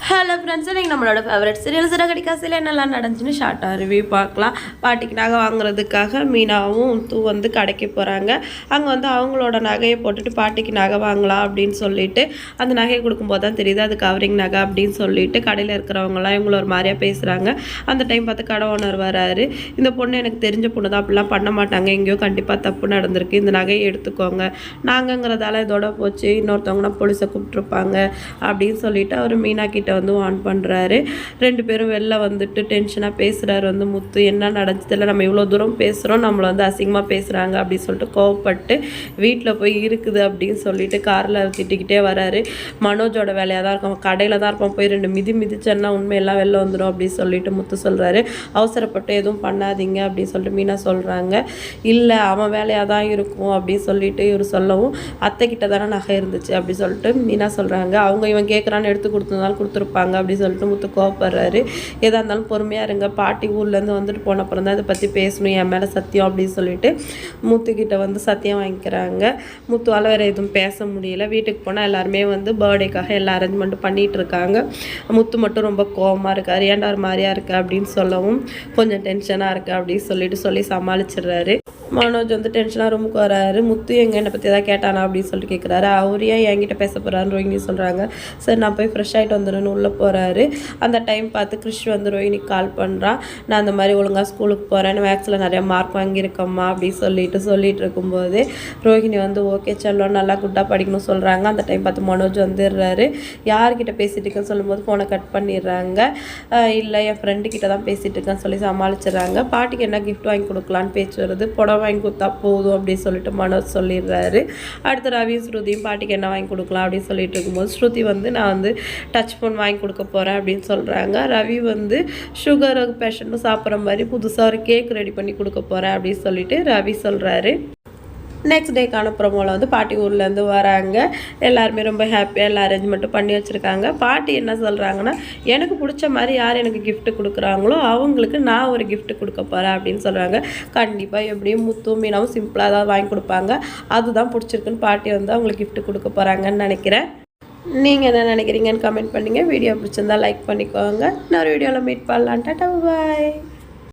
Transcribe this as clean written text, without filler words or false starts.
Hello friends, இன்றைக்கி நம்மளோட favourite serial சிறகடி காசில் என்னெல்லாம் நடந்துச்சுன்னு ஷார்ட்டாக ரிவ்யூ பார்க்கலாம். பாட்டிக்கு நகை வாங்குறதுக்காக மீனாவும் வந்து கடைக்கு போகிறாங்க. அங்கே வந்து அவங்களோட நகையை போட்டுட்டு பாட்டிக்கு நகை வாங்கலாம் அப்படின்னு சொல்லிட்டு அந்த நகையை கொடுக்கும்போது தான் தெரியுது அது கவரிங் நகை அப்படின்னு சொல்லிட்டு கடையில் இருக்கிறவங்களாம் இவங்கள ஒரு மாதிரியாக பேசுகிறாங்க. அந்த டைம் பார்த்து கடை ஓனர் வராரு. இந்த பொண்ணு எனக்கு தெரிஞ்ச பொண்ணு தான், அப்படிலாம் பண்ண மாட்டாங்க, எங்கேயோ கண்டிப்பாக தப்பு நடந்திருக்கு, இந்த நகையை எடுத்துக்கோங்க, நாங்கங்கிறதால இதோட போச்சு, இன்னொருத்தவங்கன்னா போலீஸை கூப்பிட்ருப்பாங்க அப்படின்னு சொல்லிட்டு அவர் மீனா கிட்ட வந்து ஆன் பண்ணுறாரு. ரெண்டு பேரும் வெளில வந்துட்டு டென்ஷனாக பேசுகிறாரு. வந்து முத்து என்ன நடந்ததில்லை, நம்ம இவ்வளோ தூரம் பேசுகிறோம், நம்மளை வந்து அசிங்கமாக பேசுகிறாங்க அப்படின்னு சொல்லிட்டு கோவப்பட்டு வீட்டில் போய் இருக்குது அப்படின்னு சொல்லிட்டு காரில் திட்டிக்கிட்டே வராரு. மனோஜோட வேலையாக தான் இருக்கும், கடையில் தான் இருப்போம், போய் ரெண்டு மிதிச்சேன்னா உண்மையெல்லாம் வெளில வந்துடும் அப்படின்னு சொல்லிட்டு முத்து சொல்கிறாரு. அவசரப்பட்டு எதுவும் பண்ணாதீங்க அப்படின்னு சொல்லிட்டு மீனா சொல்கிறாங்க. இல்லை அவன் வேலையாக தான் இருக்கும் அப்படின்னு சொல்லிட்டு இவர் சொல்லவும் அத்தைக்கிட்ட தானே நகை இருந்துச்சு அப்படி சொல்லிட்டு மீனா சொல்கிறாங்க. அவங்க இவன் கேட்குறான்னு எடுத்து கொடுத்ததுனால கொடுத்துருப்பாங்க அப்படின்னு சொல்லிட்டு முத்து கோவப்படுறாரு. எதாக இருந்தாலும் பொறுமையாக இருங்க, பாட்டி ஊர்லேருந்து வந்துட்டு போன அப்புறம் தான் இதை பற்றி பேசணும், என் மேலே சத்தியம் அப்படின்னு சொல்லிட்டு முத்துக்கிட்ட வந்து சத்தியம் வாங்கிக்கிறாங்க. முத்துவால் வேறு எதுவும் பேச முடியல. வீட்டுக்கு போனால் எல்லாருமே வந்து பர்த்டேக்காக எல்லா அரேஞ்ச்மெண்ட்டும் பண்ணிகிட்டு இருக்காங்க. முத்து மட்டும் ரொம்ப கோவமாக இருக்கார். ஏன்டா ஒரு மாதிரியாக இருக்குது அப்படின்னு சொல்லவும் கொஞ்சம் டென்ஷனாக இருக்குது அப்படின்னு சொல்லி சமாளிச்சிடுறாரு. மனோஜ் வந்து டென்ஷனாக ரூமுக்கு வராரு. முத்து எங்கே என்னை பற்றி எதாவது கேட்டானா அப்படின்னு சொல்லிட்டு கேட்குறாரு. அவர் ஏன் என்கிட்ட பேச போகிறான்னு ரோஹினி சொல்கிறாங்க. சரி நான் போய் ஃப்ரெஷ் ஆகிட்டு வந்துடுன்னு உள்ளே போகிறாரு. அந்த டைம் பார்த்து கிறிஷ் வந்து ரோஹினிக்கு கால் பண்ணுறான். நான் அந்த மாதிரி ஒழுங்காக ஸ்கூலுக்கு போகிறேன், மேக்ஸில் நிறையா மார்க் வாங்கியிருக்கம்மா அப்படின்னு சொல்லிட்டு இருக்கும்போது ரோஹினி வந்து ஓகே செல்லம் நல்லா குட்டாக படிக்கணும்னு சொல்கிறாங்க. அந்த டைம் பார்த்து மனோஜ் வந்துடுறாரு. யார்கிட்ட பேசிகிட்டு இருக்கேன்னு சொல்லும்போது ஃபோனை கட் பண்ணிடுறாங்க. இல்லை என் ஃப்ரெண்டுக்கிட்ட தான் பேசிகிட்டு இருக்கேன்னு சொல்லி சமாளிச்சிடுறாங்க. பாட்டிக்கு என்ன கிஃப்ட் வாங்கி கொடுக்கலான்னு பேச்சு வருது. புடவை வாங்கி கொடுத்தா போதும் அப்படின்னு சொல்லிட்டு மனோஜ் சொல்லிடுறாரு. அடுத்து ரவி ஸ்ருதியும் பாட்டிக்கு என்ன வாங்கி கொடுக்கலாம் அப்படின்னு சொல்லிட்டு இருக்கும்போது ஸ்ருதி வந்து நான் வந்து டச் ஃபோன் வாங்கி கொடுக்க போகிறேன் அப்படின்னு சொல்கிறாங்க. ரவி வந்து சுகர் பேஷண்ட்டும் சாப்பிட்ற மாதிரி புதுசாக ஒரு கேக் ரெடி பண்ணி கொடுக்க போகிறேன் அப்படின்னு சொல்லிட்டு ரவி சொல்கிறாரு. நெக்ஸ்ட் டேக்கான ப்ரோமோவில் வந்து பாட்டி ஊர்லேருந்து வராங்க. எல்லாருமே ரொம்ப ஹாப்பியாக எல்லா அரேஞ்ச்மெண்ட்டும் பண்ணி வச்சுருக்காங்க. பாட்டி என்ன சொல்கிறாங்கன்னா, எனக்கு பிடிச்ச மாதிரி யார் எனக்கு கிஃப்ட்டு கொடுக்குறாங்களோ அவங்களுக்கு நான் ஒரு கிஃப்ட்டு கொடுக்க போகிறேன் அப்படின்னு சொல்கிறாங்க. கண்டிப்பாக எப்படியும் முத்தும் மீனாவும் சிம்பிளாக தான் வாங்கி கொடுப்பாங்க. அதுதான் பிடிச்சிருக்குன்னு பாட்டி வந்து அவங்களுக்கு கிஃப்ட்டு கொடுக்க போகிறாங்கன்னு நினைக்கிறேன். நீங்கள் என்ன நினைக்கிறீங்கன்னு கமெண்ட் பண்ணுங்கள். வீடியோ பிடிச்சிருந்தா லைக் பண்ணிக்கோங்க. இன்னொரு வீடியோவில் மீட் பண்ணலாம். டாடா பாய்.